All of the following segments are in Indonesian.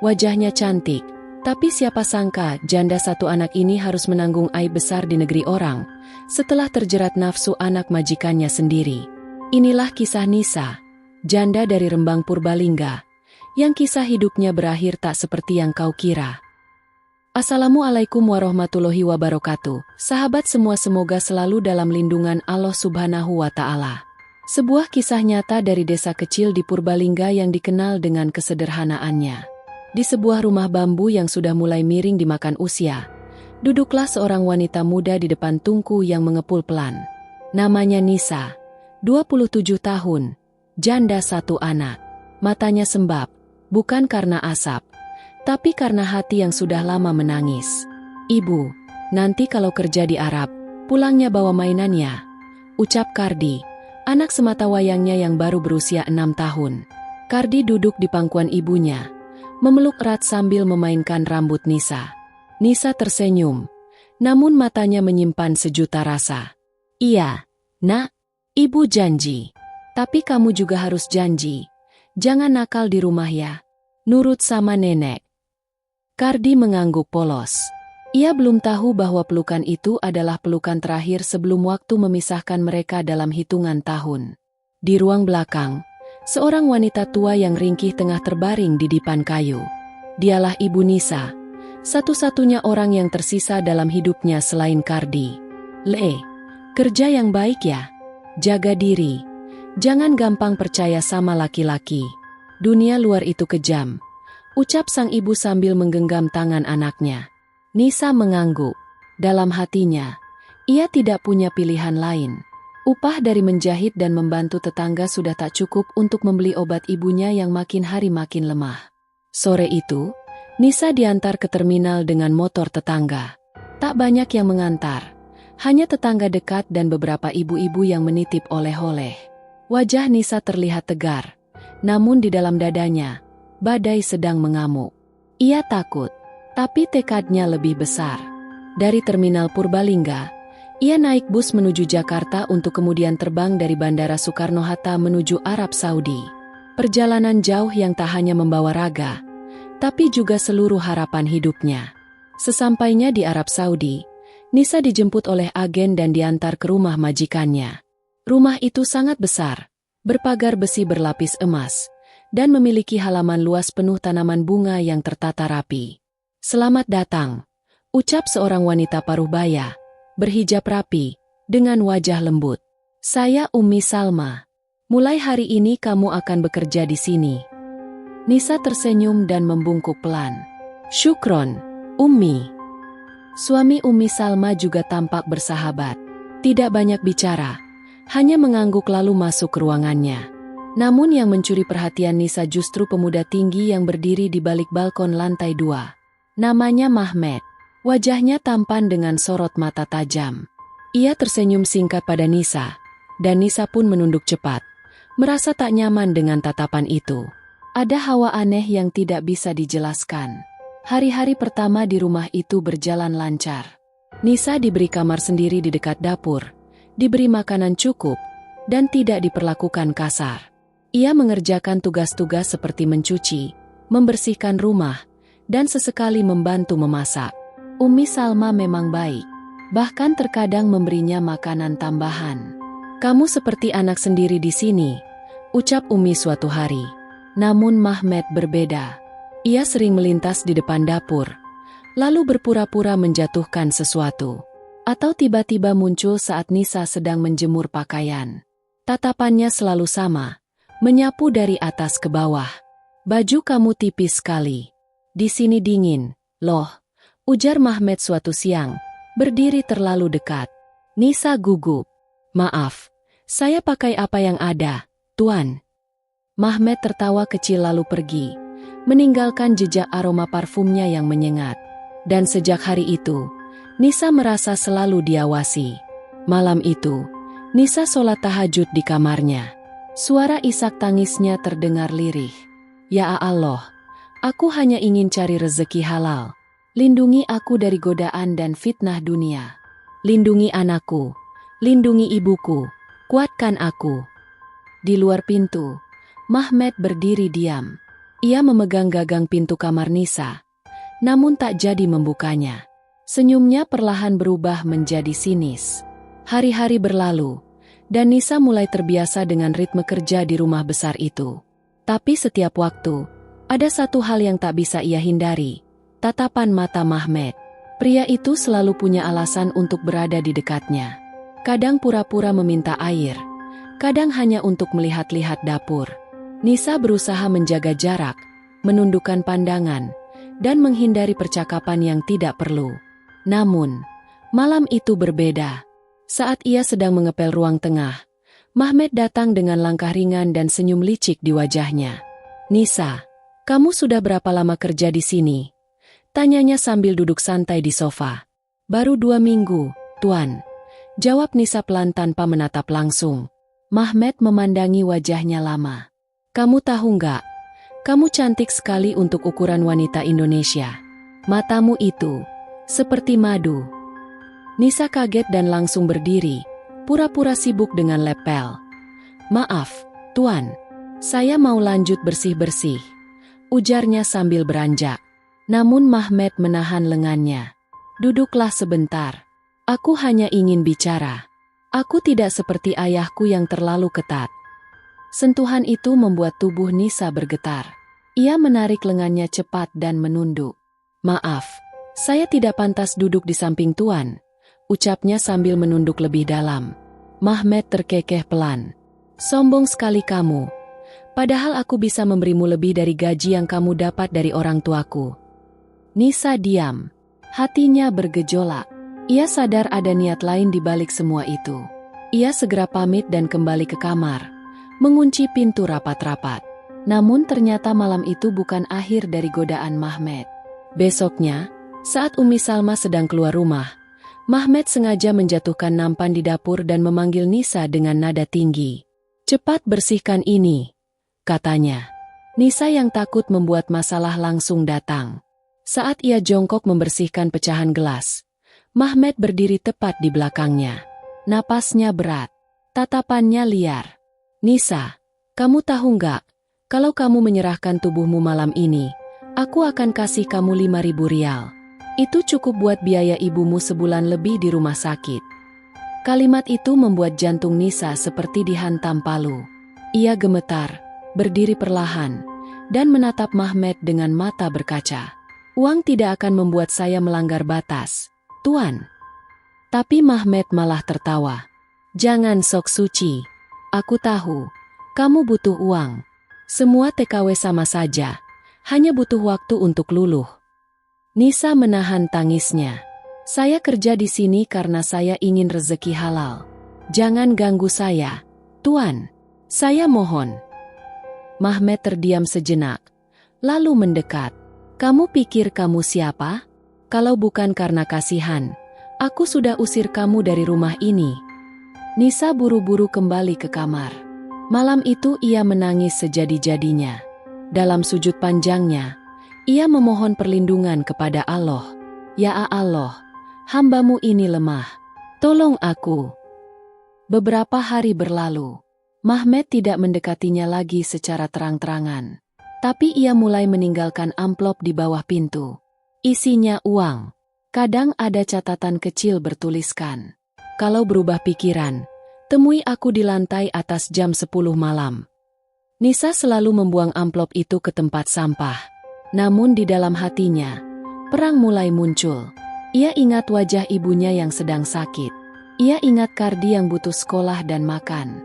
Wajahnya cantik, tapi siapa sangka janda satu anak ini harus menanggung aib besar di negeri orang, setelah terjerat nafsu anak majikannya sendiri. Inilah kisah Nisa, janda dari Rembang Purbalingga, yang kisah hidupnya berakhir tak seperti yang kau kira. Assalamualaikum warahmatullahi wabarakatuh. Sahabat semua, semoga selalu dalam lindungan Allah Subhanahu wa Ta'ala. Sebuah kisah nyata dari desa kecil di Purbalingga yang dikenal dengan kesederhanaannya. Di sebuah rumah bambu yang sudah mulai miring dimakan usia, duduklah seorang wanita muda di depan tungku yang mengepul pelan. Namanya Nisa, 27 tahun, janda satu anak. Matanya sembab, bukan karena asap, tapi karena hati yang sudah lama menangis. "Ibu, nanti kalau kerja di Arab, pulangnya bawa mainannya," ucap Kardi, anak semata wayangnya yang baru berusia 6 tahun. Kardi duduk di pangkuan ibunya, memeluk erat sambil memainkan rambut Nisa. Nisa tersenyum, namun matanya menyimpan sejuta rasa. "Iya, nak, ibu janji. Tapi kamu juga harus janji. Jangan nakal di rumah ya. Nurut sama nenek." Kardi mengangguk polos. Ia belum tahu bahwa pelukan itu adalah pelukan terakhir sebelum waktu memisahkan mereka dalam hitungan tahun. Di ruang belakang, seorang wanita tua yang ringkih tengah terbaring di dipan kayu. Dialah ibu Nisa, satu-satunya orang yang tersisa dalam hidupnya selain Kardi. Kerja yang baik ya. Jaga diri. Jangan gampang percaya sama laki-laki. Dunia luar itu kejam," ucap sang ibu sambil menggenggam tangan anaknya. Nisa mengangguk. Dalam hatinya, ia tidak punya pilihan lain. Upah dari menjahit dan membantu tetangga sudah tak cukup untuk membeli obat ibunya yang makin hari makin lemah. Sore itu, Nisa diantar ke terminal dengan motor tetangga. Tak banyak yang mengantar, hanya tetangga dekat dan beberapa ibu-ibu yang menitip oleh-oleh. Wajah Nisa terlihat tegar, namun di dalam dadanya, badai sedang mengamuk. Ia takut, tapi tekadnya lebih besar. Dari terminal Purbalingga, ia naik bus menuju Jakarta untuk kemudian terbang dari Bandara Soekarno-Hatta menuju Arab Saudi. Perjalanan jauh yang tak hanya membawa raga, tapi juga seluruh harapan hidupnya. Sesampainya di Arab Saudi, Nisa dijemput oleh agen dan diantar ke rumah majikannya. Rumah itu sangat besar, berpagar besi berlapis emas, dan memiliki halaman luas penuh tanaman bunga yang tertata rapi. "Selamat datang," ucap seorang wanita paruh baya, berhijab rapi, dengan wajah lembut. "Saya Ummi Salma. Mulai hari ini kamu akan bekerja di sini." Nisa tersenyum dan membungkuk pelan. "Syukron, Ummi." Suami Ummi Salma juga tampak bersahabat. Tidak banyak bicara, hanya mengangguk lalu masuk ke ruangannya. Namun yang mencuri perhatian Nisa justru pemuda tinggi yang berdiri di balik balkon lantai 2. Namanya Mahmet. Wajahnya tampan dengan sorot mata tajam. Ia tersenyum singkat pada Nisa, dan Nisa pun menunduk cepat, merasa tak nyaman dengan tatapan itu. Ada hawa aneh yang tidak bisa dijelaskan. Hari-hari pertama di rumah itu berjalan lancar. Nisa diberi kamar sendiri di dekat dapur, diberi makanan cukup, dan tidak diperlakukan kasar. Ia mengerjakan tugas-tugas seperti mencuci, membersihkan rumah, dan sesekali membantu memasak. Ummi Salma memang baik, bahkan terkadang memberinya makanan tambahan. "Kamu seperti anak sendiri di sini," ucap Ummi suatu hari. Namun Mahmet berbeda. Ia sering melintas di depan dapur, lalu berpura-pura menjatuhkan sesuatu, atau tiba-tiba muncul saat Nisa sedang menjemur pakaian. Tatapannya selalu sama, menyapu dari atas ke bawah. "Baju kamu tipis sekali. Di sini dingin, loh," ujar Mahmet suatu siang, berdiri terlalu dekat. Nisa gugup. "Maaf, saya pakai apa yang ada, Tuan." Mahmet tertawa kecil lalu pergi, meninggalkan jejak aroma parfumnya yang menyengat. Dan sejak hari itu, Nisa merasa selalu diawasi. Malam itu, Nisa sholat tahajud di kamarnya. Suara isak tangisnya terdengar lirih. "Ya Allah, aku hanya ingin cari rezeki halal. Lindungi aku dari godaan dan fitnah dunia. Lindungi anakku, lindungi ibuku, kuatkan aku." Di luar pintu, Mahmet berdiri diam. Ia memegang gagang pintu kamar Nisa, namun tak jadi membukanya. Senyumnya perlahan berubah menjadi sinis. Hari-hari berlalu, dan Nisa mulai terbiasa dengan ritme kerja di rumah besar itu. Tapi setiap waktu, ada satu hal yang tak bisa ia hindari, tatapan mata Mahmed. Pria itu selalu punya alasan untuk berada di dekatnya. Kadang pura-pura meminta air, kadang hanya untuk melihat-lihat dapur. Nisa berusaha menjaga jarak, menundukkan pandangan, dan menghindari percakapan yang tidak perlu. Namun, malam itu berbeda. Saat ia sedang mengepel ruang tengah, Mahmed datang dengan langkah ringan dan senyum licik di wajahnya. "Nisa, kamu sudah berapa lama kerja di sini?" tanyanya sambil duduk santai di sofa. "Baru 2 minggu, Tuan," jawab Nisa pelan tanpa menatap langsung. Mahmed memandangi wajahnya lama. "Kamu tahu nggak? Kamu cantik sekali untuk ukuran wanita Indonesia. Matamu itu seperti madu." Nisa kaget dan langsung berdiri, pura-pura sibuk dengan lepel. "Maaf, Tuan. Saya mau lanjut bersih-bersih," ujarnya sambil beranjak. Namun Mahmed menahan lengannya. "Duduklah sebentar. Aku hanya ingin bicara. Aku tidak seperti ayahku yang terlalu ketat." Sentuhan itu membuat tubuh Nisa bergetar. Ia menarik lengannya cepat dan menunduk. "Maaf, saya tidak pantas duduk di samping Tuan," ucapnya sambil menunduk lebih dalam. Mahmed terkekeh pelan. "Sombong sekali kamu. Padahal aku bisa memberimu lebih dari gaji yang kamu dapat dari orang tuaku." Nisa diam. Hatinya bergejolak. Ia sadar ada niat lain di balik semua itu. Ia segera pamit dan kembali ke kamar, mengunci pintu rapat-rapat. Namun ternyata malam itu bukan akhir dari godaan Mahmed. Besoknya, saat Umi Salma sedang keluar rumah, Mahmed sengaja menjatuhkan nampan di dapur dan memanggil Nisa dengan nada tinggi. "Cepat bersihkan ini," katanya. Nisa yang takut membuat masalah langsung datang. Saat ia jongkok membersihkan pecahan gelas, Mahmed berdiri tepat di belakangnya. Napasnya berat, tatapannya liar. "Nisa, kamu tahu nggak, kalau kamu menyerahkan tubuhmu malam ini, aku akan kasih kamu 5.000 rial. Itu cukup buat biaya ibumu sebulan lebih di rumah sakit." Kalimat itu membuat jantung Nisa seperti dihantam palu. Ia gemetar, berdiri perlahan, dan menatap Mahmed dengan mata berkaca. "Uang tidak akan membuat saya melanggar batas, Tuan." Tapi Mahmed malah tertawa. "Jangan sok suci. Aku tahu, kamu butuh uang. Semua TKW sama saja, hanya butuh waktu untuk luluh." Nisa menahan tangisnya. "Saya kerja di sini karena saya ingin rezeki halal. Jangan ganggu saya, Tuan. Saya mohon." Mahmed terdiam sejenak, lalu mendekat. "Kamu pikir kamu siapa? Kalau bukan karena kasihan, aku sudah usir kamu dari rumah ini." Nisa buru-buru kembali ke kamar. Malam itu ia menangis sejadi-jadinya. Dalam sujud panjangnya, ia memohon perlindungan kepada Allah. "Ya Allah, hamba-Mu ini lemah. Tolong aku." Beberapa hari berlalu. Mahmed tidak mendekatinya lagi secara terang-terangan. Tapi ia mulai meninggalkan amplop di bawah pintu. Isinya uang. Kadang ada catatan kecil bertuliskan, "Kalau berubah pikiran, temui aku di lantai atas jam 10 malam." Nisa selalu membuang amplop itu ke tempat sampah. Namun di dalam hatinya, perang mulai muncul. Ia ingat wajah ibunya yang sedang sakit. Ia ingat Kardi yang butuh sekolah dan makan.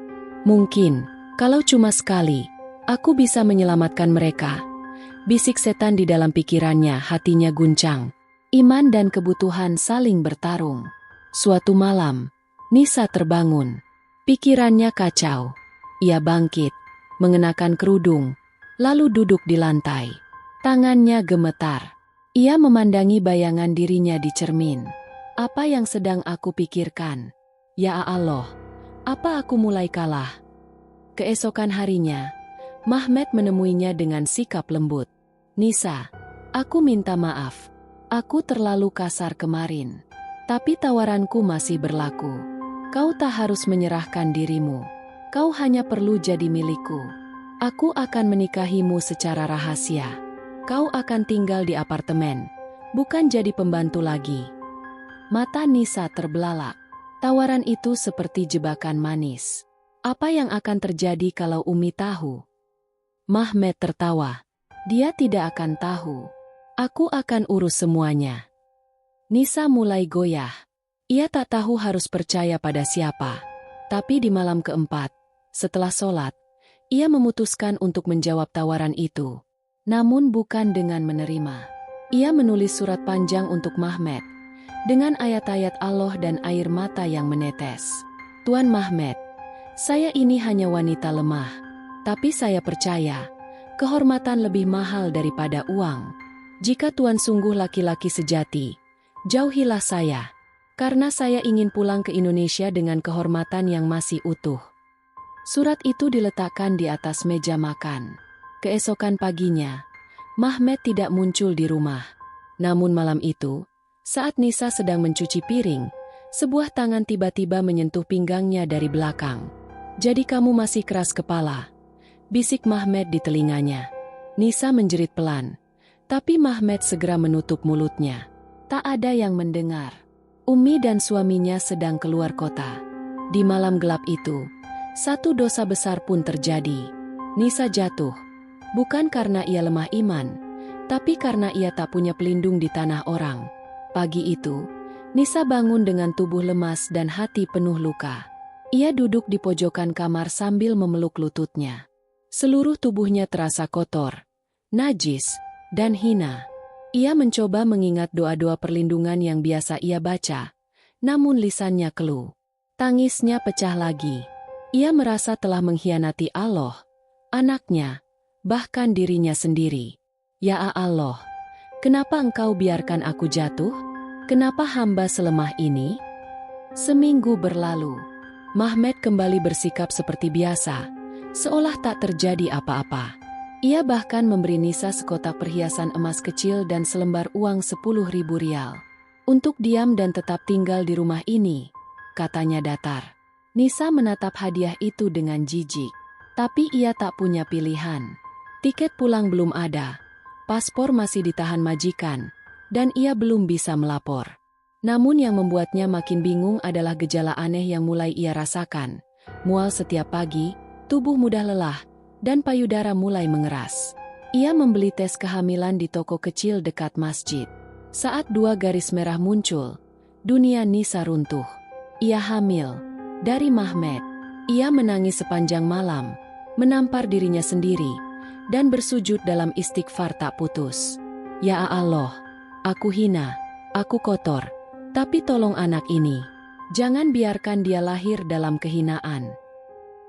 "Mungkin, kalau cuma sekali, aku bisa menyelamatkan mereka." Bisik setan di dalam pikirannya, hatinya guncang. Iman dan kebutuhan saling bertarung. Suatu malam, Nisa terbangun. Pikirannya kacau. Ia bangkit, mengenakan kerudung, lalu duduk di lantai. Tangannya gemetar. Ia memandangi bayangan dirinya di cermin. "Apa yang sedang aku pikirkan? Ya Allah, apa aku mulai kalah?" Keesokan harinya, Mahmed menemuinya dengan sikap lembut. "Nisa, aku minta maaf. Aku terlalu kasar kemarin. Tapi tawaranku masih berlaku. Kau tak harus menyerahkan dirimu. Kau hanya perlu jadi milikku." Aku akan menikahimu secara rahasia. Kau akan tinggal di apartemen, bukan jadi pembantu lagi. Mata Nisa terbelalak. Tawaran itu seperti jebakan manis. Apa yang akan terjadi kalau Umi tahu? Mahmed tertawa. Dia tidak akan tahu. Aku akan urus semuanya. Nisa mulai goyah. Ia tak tahu harus percaya pada siapa. Tapi di malam keempat, setelah sholat, ia memutuskan untuk menjawab tawaran itu. Namun bukan dengan menerima. Ia menulis surat panjang untuk Mahmed, dengan ayat-ayat Allah dan air mata yang menetes. Tuan Mahmed, saya ini hanya wanita lemah, tapi saya percaya, kehormatan lebih mahal daripada uang. Jika Tuan sungguh laki-laki sejati, jauhilah saya, karena saya ingin pulang ke Indonesia dengan kehormatan yang masih utuh. Surat itu diletakkan di atas meja makan. Keesokan paginya, Mahmed tidak muncul di rumah. Namun malam itu, saat Nisa sedang mencuci piring, sebuah tangan tiba-tiba menyentuh pinggangnya dari belakang. Jadi kamu masih keras kepala, bisik Mahmed di telinganya. Nisa menjerit pelan, tapi Mahmed segera menutup mulutnya. Tak ada yang mendengar. Umi dan suaminya sedang keluar kota. Di malam gelap itu, satu dosa besar pun terjadi. Nisa jatuh, bukan karena ia lemah iman, tapi karena ia tak punya pelindung di tanah orang. Pagi itu, Nisa bangun dengan tubuh lemas dan hati penuh luka. Ia duduk di pojokan kamar sambil memeluk lututnya. Seluruh tubuhnya terasa kotor, najis, dan hina. Ia mencoba mengingat doa-doa perlindungan yang biasa ia baca, namun lisannya keluh. Tangisnya pecah lagi. Ia merasa telah mengkhianati Allah, anaknya, bahkan dirinya sendiri. Ya Allah, kenapa Engkau biarkan aku jatuh? Kenapa hamba selemah ini? Seminggu berlalu. Mahmed kembali bersikap seperti biasa, seolah tak terjadi apa-apa. Ia bahkan memberi Nisa sekotak perhiasan emas kecil dan selembar uang 10.000 rial. Untuk diam dan tetap tinggal di rumah ini, katanya datar. Nisa menatap hadiah itu dengan jijik. Tapi ia tak punya pilihan. Tiket pulang belum ada, paspor masih ditahan majikan, dan ia belum bisa melapor. Namun yang membuatnya makin bingung adalah gejala aneh yang mulai ia rasakan. Mual setiap pagi, tubuh mudah lelah, dan payudara mulai mengeras. Ia membeli tes kehamilan di toko kecil dekat masjid. Saat 2 garis merah muncul, dunia Nisa runtuh. Ia hamil dari Mahmed. Ia menangis sepanjang malam, menampar dirinya sendiri, dan bersujud dalam istighfar tak putus. Ya Allah, aku hina, aku kotor, tapi tolong anak ini. Jangan biarkan dia lahir dalam kehinaan.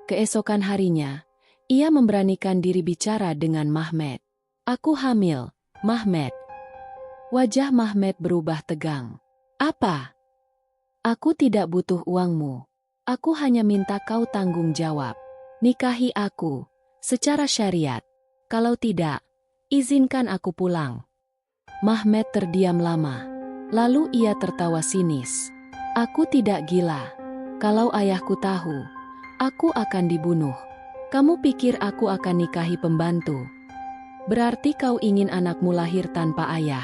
Keesokan harinya, ia memberanikan diri bicara dengan Mahmed. Aku hamil, Mahmed. Wajah Mahmed berubah tegang. Apa? Aku tidak butuh uangmu. Aku hanya minta kau tanggung jawab. Nikahi aku, secara syariat. Kalau tidak, izinkan aku pulang. Mahmed terdiam lama. Lalu ia tertawa sinis. Aku tidak gila. Kalau ayahku tahu, aku akan dibunuh. Kamu pikir aku akan nikahi pembantu? Berarti kau ingin anakmu lahir tanpa ayah.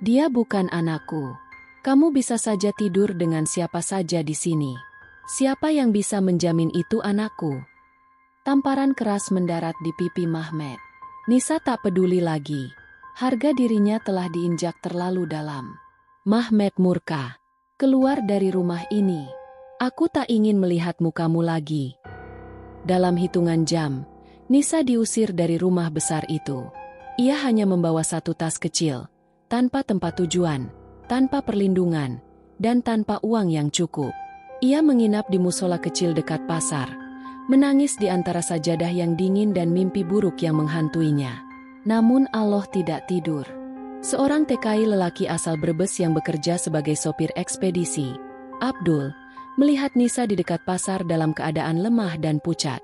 Dia bukan anakku. Kamu bisa saja tidur dengan siapa saja di sini. Siapa yang bisa menjamin itu anakku? Tamparan keras mendarat di pipi Mahmed. Nisa tak peduli lagi. Harga dirinya telah diinjak terlalu dalam. Mahmed murka. Keluar dari rumah ini. Aku tak ingin melihat mukamu lagi. Dalam hitungan jam, Nisa diusir dari rumah besar itu. Ia hanya membawa satu tas kecil, tanpa tempat tujuan, tanpa perlindungan, dan tanpa uang yang cukup. Ia menginap di musola kecil dekat pasar, menangis di antara sajadah yang dingin dan mimpi buruk yang menghantuinya. Namun Allah tidak tidur. Seorang TKI lelaki asal Brebes yang bekerja sebagai sopir ekspedisi, Abdul, melihat Nisa di dekat pasar dalam keadaan lemah dan pucat.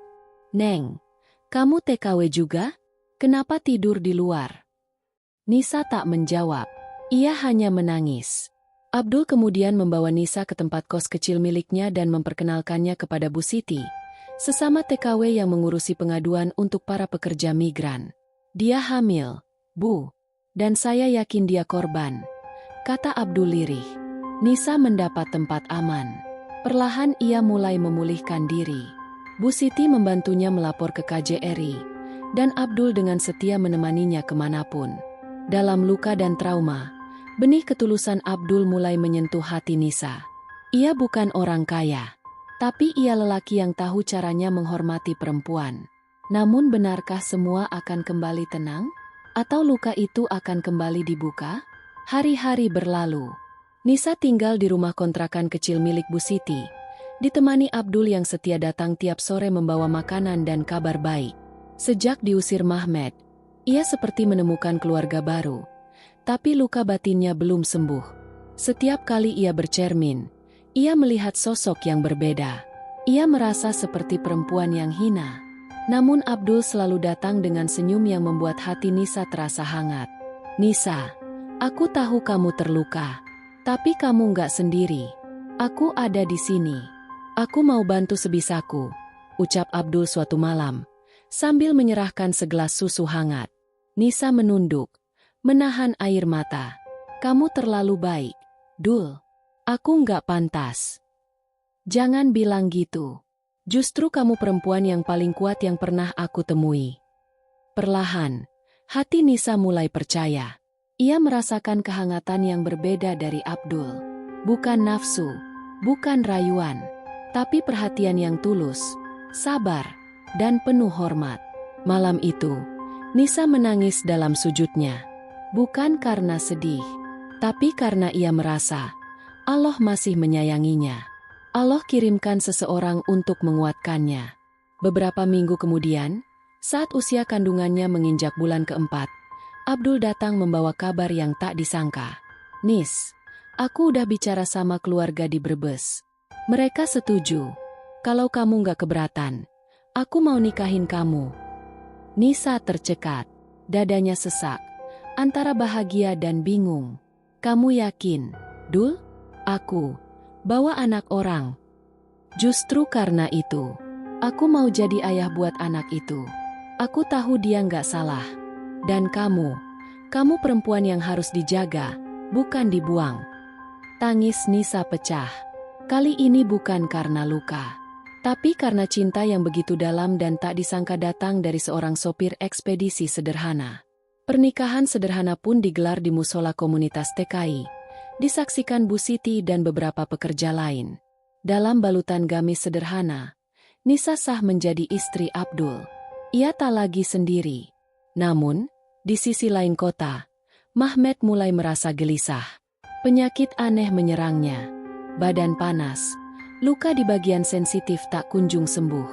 Neng, kamu TKW juga? Kenapa tidur di luar? Nisa tak menjawab. Ia hanya menangis. Abdul kemudian membawa Nisa ke tempat kos kecil miliknya dan memperkenalkannya kepada Bu Siti, sesama TKW yang mengurusi pengaduan untuk para pekerja migran. Dia hamil, Bu. Dan saya yakin dia korban, kata Abdul lirih. Nisa mendapat tempat aman. Perlahan ia mulai memulihkan diri. Bu Siti membantunya melapor ke KJRI, dan Abdul dengan setia menemaninya kemanapun. Dalam luka dan trauma, benih ketulusan Abdul mulai menyentuh hati Nisa. Ia bukan orang kaya, tapi ia lelaki yang tahu caranya menghormati perempuan. Namun benarkah semua akan kembali tenang? Atau luka itu akan kembali dibuka? Hari-hari berlalu. Nisa tinggal di rumah kontrakan kecil milik Bu Siti, ditemani Abdul yang setia datang tiap sore membawa makanan dan kabar baik. Sejak diusir Mahmed, ia seperti menemukan keluarga baru. Tapi luka batinnya belum sembuh. Setiap kali ia bercermin, ia melihat sosok yang berbeda. Ia merasa seperti perempuan yang hina. Namun Abdul selalu datang dengan senyum yang membuat hati Nisa terasa hangat. Nisa, aku tahu kamu terluka, tapi kamu nggak sendiri. Aku ada di sini. Aku mau bantu sebisaku, ucap Abdul suatu malam, sambil menyerahkan segelas susu hangat. Nisa menunduk, menahan air mata. Kamu terlalu baik, Dul. Aku nggak pantas. Jangan bilang gitu. Justru kamu perempuan yang paling kuat yang pernah aku temui. Perlahan, hati Nisa mulai percaya. Ia merasakan kehangatan yang berbeda dari Abdul. Bukan nafsu, bukan rayuan, tapi perhatian yang tulus, sabar, dan penuh hormat. Malam itu, Nisa menangis dalam sujudnya. Bukan karena sedih, tapi karena ia merasa Allah masih menyayanginya. Allah kirimkan seseorang untuk menguatkannya. Beberapa minggu kemudian, saat usia kandungannya menginjak bulan keempat, Abdul datang membawa kabar yang tak disangka. Nis, aku udah bicara sama keluarga di Brebes. Mereka setuju. Kalau kamu nggak keberatan, aku mau nikahin kamu. Nisa tercekat, dadanya sesak, antara bahagia dan bingung. Kamu yakin, Dul? Aku bawa anak orang. Justru karena itu, aku mau jadi ayah buat anak itu. Aku tahu dia nggak salah. Dan kamu perempuan yang harus dijaga, bukan dibuang. Tangis Nisa pecah. Kali ini bukan karena luka, tapi karena cinta yang begitu dalam dan tak disangka datang dari seorang sopir ekspedisi sederhana. Pernikahan sederhana pun digelar di musola komunitas TKI. Disaksikan Bu Siti dan beberapa pekerja lain. Dalam balutan gamis sederhana, Nisa sah menjadi istri Abdul. Ia tak lagi sendiri. Namun, di sisi lain kota, Mahmed mulai merasa gelisah. Penyakit aneh menyerangnya. Badan panas, luka di bagian sensitif tak kunjung sembuh.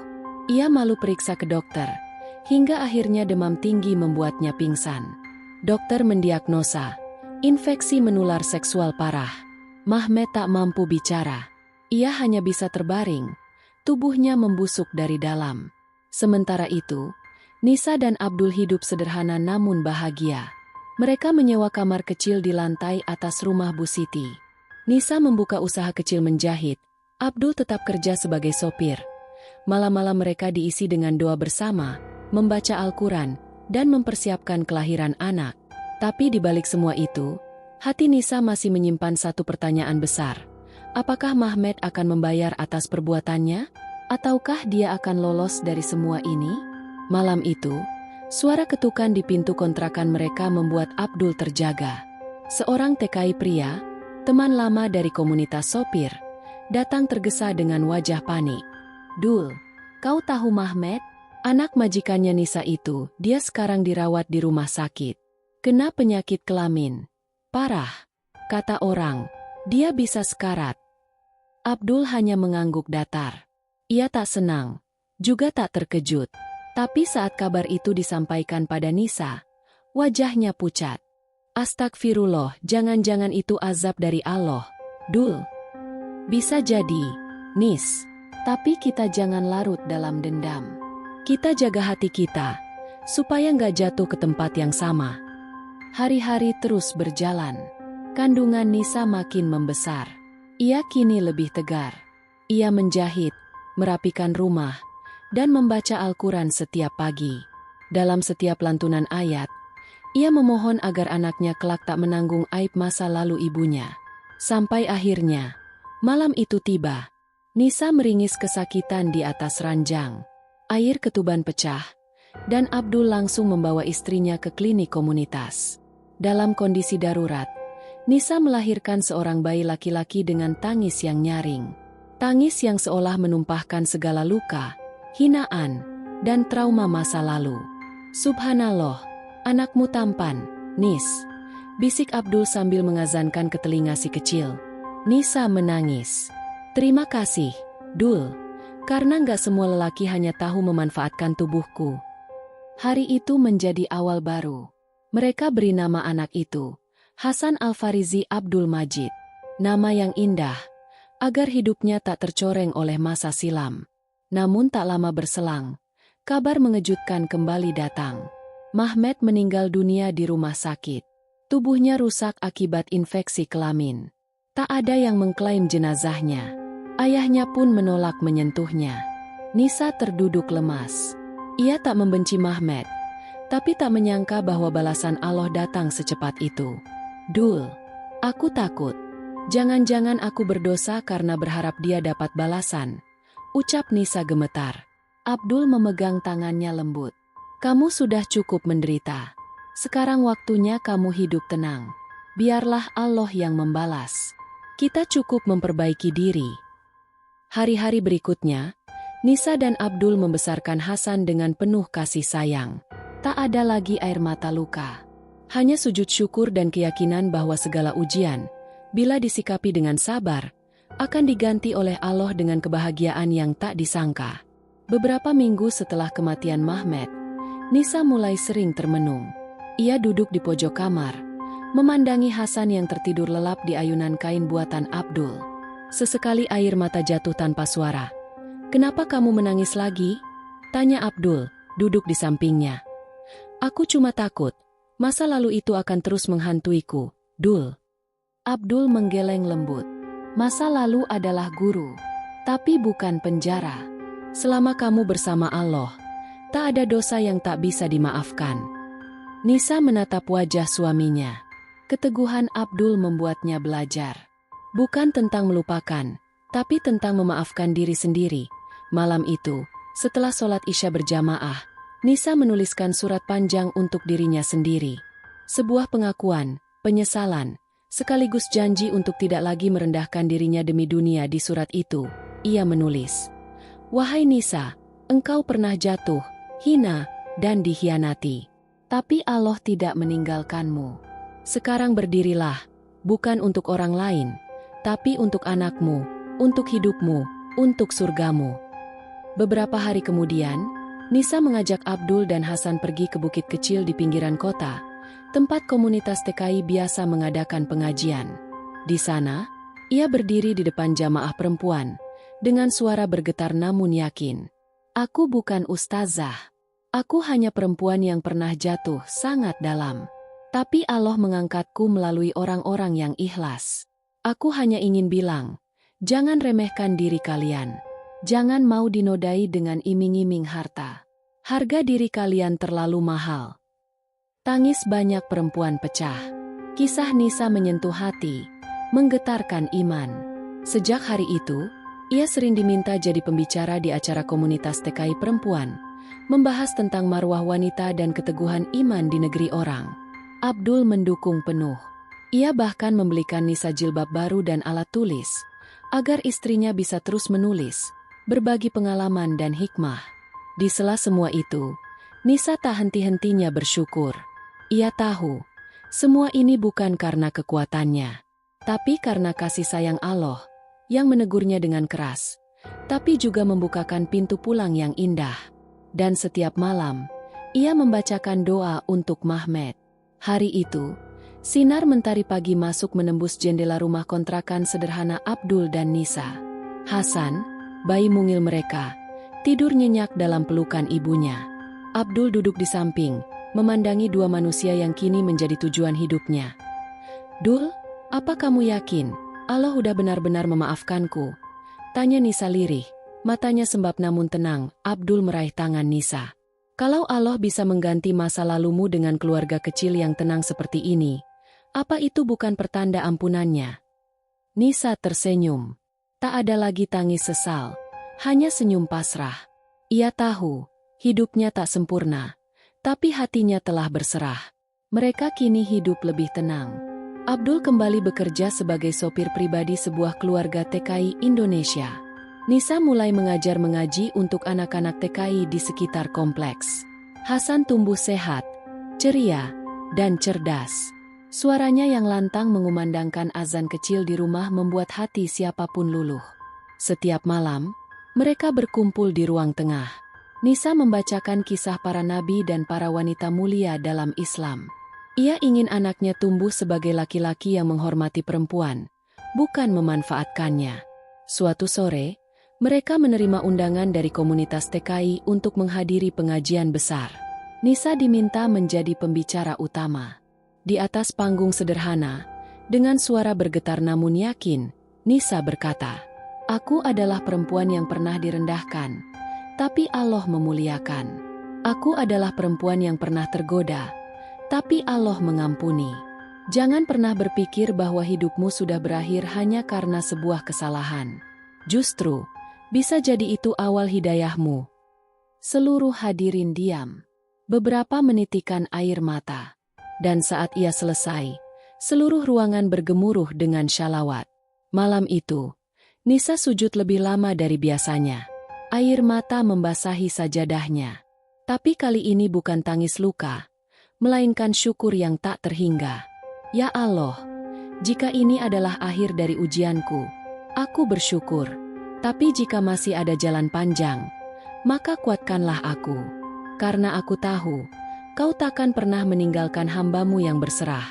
Ia malu periksa ke dokter, hingga akhirnya demam tinggi membuatnya pingsan. Dokter mendiagnosa infeksi menular seksual parah. Mahmed tak mampu bicara. Ia hanya bisa terbaring. Tubuhnya membusuk dari dalam. Sementara itu, Nisa dan Abdul hidup sederhana namun bahagia. Mereka menyewa kamar kecil di lantai atas rumah Bu Siti. Nisa membuka usaha kecil menjahit. Abdul tetap kerja sebagai sopir. Malam-malam mereka diisi dengan doa bersama, membaca Al-Quran, dan mempersiapkan kelahiran anak. Tapi di balik semua itu, hati Nisa masih menyimpan satu pertanyaan besar. Apakah Mahmed akan membayar atas perbuatannya? Ataukah dia akan lolos dari semua ini? Malam itu, suara ketukan di pintu kontrakan mereka membuat Abdul terjaga. Seorang TKI pria, teman lama dari komunitas sopir, datang tergesa dengan wajah panik. Dul, kau tahu Mahmed? Anak majikannya Nisa itu, dia sekarang dirawat di rumah sakit. Kena penyakit kelamin. Parah, kata orang. Dia bisa sekarat. Abdul hanya mengangguk datar. Ia tak senang, juga tak terkejut. Tapi saat kabar itu disampaikan pada Nisa, wajahnya pucat. Astagfirullah, jangan-jangan itu azab dari Allah. Dul. Bisa jadi, Nis. Tapi kita jangan larut dalam dendam. Kita jaga hati kita, supaya nggak jatuh ke tempat yang sama. Hari-hari terus berjalan. Kandungan Nisa makin membesar. Ia kini lebih tegar. Ia menjahit, merapikan rumah, dan membaca Al-Quran setiap pagi. Dalam setiap lantunan ayat, ia memohon agar anaknya kelak tak menanggung aib masa lalu ibunya. Sampai akhirnya, malam itu tiba. Nisa meringis kesakitan di atas ranjang. Air ketuban pecah, dan Abdul langsung membawa istrinya ke klinik komunitas. Dalam kondisi darurat, Nisa melahirkan seorang bayi laki-laki dengan tangis yang nyaring. Tangis yang seolah menumpahkan segala luka, hinaan, dan trauma masa lalu. "Subhanallah, anakmu tampan, Nis," bisik Abdul sambil mengazankan ke telinga si kecil. Nisa menangis. "Terima kasih, Dul, karena nggak semua lelaki hanya tahu memanfaatkan tubuhku." Hari itu menjadi awal baru. Mereka beri nama anak itu Hasan Al-Farizi Abdul Majid. Nama yang indah, agar hidupnya tak tercoreng oleh masa silam. Namun tak lama berselang, kabar mengejutkan kembali datang. Mahmed meninggal dunia di rumah sakit. Tubuhnya rusak akibat infeksi kelamin. Tak ada yang mengklaim jenazahnya. Ayahnya pun menolak menyentuhnya. Nisa terduduk lemas. Ia tak membenci Mahmed, tapi tak menyangka bahwa balasan Allah datang secepat itu. "Dul, aku takut. Jangan-jangan aku berdosa karena berharap dia dapat balasan," ucap Nisa gemetar. Abdul memegang tangannya lembut. "Kamu sudah cukup menderita. Sekarang waktunya kamu hidup tenang. Biarlah Allah yang membalas. Kita cukup memperbaiki diri." Hari-hari berikutnya, Nisa dan Abdul membesarkan Hasan dengan penuh kasih sayang. Tak ada lagi air mata luka. Hanya sujud syukur dan keyakinan bahwa segala ujian, bila disikapi dengan sabar, akan diganti oleh Allah dengan kebahagiaan yang tak disangka. Beberapa minggu setelah kematian Mahmed, Nisa mulai sering termenung. Ia duduk di pojok kamar, memandangi Hasan yang tertidur lelap di ayunan kain buatan Abdul. Sesekali air mata jatuh tanpa suara. "Kenapa kamu menangis lagi?" tanya Abdul, duduk di sampingnya. "Aku cuma takut, masa lalu itu akan terus menghantuiku, Dul." Abdul menggeleng lembut. "Masa lalu adalah guru, tapi bukan penjara. Selama kamu bersama Allah, tak ada dosa yang tak bisa dimaafkan." Nisa menatap wajah suaminya. Keteguhan Abdul membuatnya belajar. Bukan tentang melupakan, tapi tentang memaafkan diri sendiri. Malam itu, setelah sholat Isya berjamaah, Nisa menuliskan surat panjang untuk dirinya sendiri. Sebuah pengakuan, penyesalan, sekaligus janji untuk tidak lagi merendahkan dirinya demi dunia. Di surat itu, ia menulis, "Wahai Nisa, engkau pernah jatuh, hina, dan dikhianati. Tapi Allah tidak meninggalkanmu. Sekarang berdirilah, bukan untuk orang lain, tapi untuk anakmu, untuk hidupmu, untuk surgamu." Beberapa hari kemudian, Nisa mengajak Abdul dan Hasan pergi ke bukit kecil di pinggiran kota, tempat komunitas TKI biasa mengadakan pengajian. Di sana, ia berdiri di depan jamaah perempuan, dengan suara bergetar namun yakin. "Aku bukan ustazah. Aku hanya perempuan yang pernah jatuh sangat dalam. Tapi Allah mengangkatku melalui orang-orang yang ikhlas. Aku hanya ingin bilang, jangan remehkan diri kalian. Jangan mau dinodai dengan iming-iming harta. Harga diri kalian terlalu mahal." Tangis banyak perempuan pecah. Kisah Nisa menyentuh hati, menggetarkan iman. Sejak hari itu, ia sering diminta jadi pembicara di acara komunitas TKI perempuan, membahas tentang marwah wanita dan keteguhan iman di negeri orang. Abdul mendukung penuh. Ia bahkan membelikan Nisa jilbab baru dan alat tulis, agar istrinya bisa terus menulis, berbagi pengalaman dan hikmah. Di sela semua itu, Nisa tak henti-hentinya bersyukur. Ia tahu, semua ini bukan karena kekuatannya, tapi karena kasih sayang Allah, yang menegurnya dengan keras, tapi juga membukakan pintu pulang yang indah. Dan setiap malam, ia membacakan doa untuk Mahmed. Hari itu, sinar mentari pagi masuk menembus jendela rumah kontrakan sederhana Abdul dan Nisa. Hasan, bayi mungil mereka, tidur nyenyak dalam pelukan ibunya. Abdul duduk di samping, memandangi dua manusia yang kini menjadi tujuan hidupnya. "Dul, apa kamu yakin Allah udah benar-benar memaafkanku?" tanya Nisa lirih, Matanya sembab namun tenang, Abdul meraih tangan Nisa. Kalau Allah bisa mengganti masa lalumu dengan keluarga kecil yang tenang seperti ini, apa itu bukan pertanda ampunannya? Nisa tersenyum. Tak ada lagi tangis sesal, hanya senyum pasrah. Ia tahu, hidupnya tak sempurna, tapi hatinya telah berserah. Mereka kini hidup lebih tenang. Abdul kembali bekerja sebagai sopir pribadi sebuah keluarga TKI Indonesia. Nisa mulai mengajar mengaji untuk anak-anak TKI di sekitar kompleks. Hasan tumbuh sehat, ceria, dan cerdas. Suaranya yang lantang mengumandangkan azan kecil di rumah membuat hati siapapun luluh. Setiap malam, mereka berkumpul di ruang tengah. Nisa membacakan kisah para nabi dan para wanita mulia dalam Islam. Ia ingin anaknya tumbuh sebagai laki-laki yang menghormati perempuan, bukan memanfaatkannya. Suatu sore, mereka menerima undangan dari komunitas TKI untuk menghadiri pengajian besar. Nisa diminta menjadi pembicara utama. Di atas panggung sederhana, dengan suara bergetar namun yakin, Nisa berkata, "Aku adalah perempuan yang pernah direndahkan, tapi Allah memuliakan. Aku adalah perempuan yang pernah tergoda, tapi Allah mengampuni. Jangan pernah berpikir bahwa hidupmu sudah berakhir hanya karena sebuah kesalahan. Justru, bisa jadi itu awal hidayahmu." Seluruh hadirin diam. Beberapa menitikan air mata. Dan saat ia selesai, seluruh ruangan bergemuruh dengan syalawat. Malam itu, Nisa sujud lebih lama dari biasanya. Air mata membasahi sajadahnya. Tapi kali ini bukan tangis luka, melainkan syukur yang tak terhingga. Ya Allah, jika ini adalah akhir dari ujianku, aku bersyukur. Tapi jika masih ada jalan panjang, maka kuatkanlah aku. Karena aku tahu, Kau takkan pernah meninggalkan hamba-Mu yang berserah.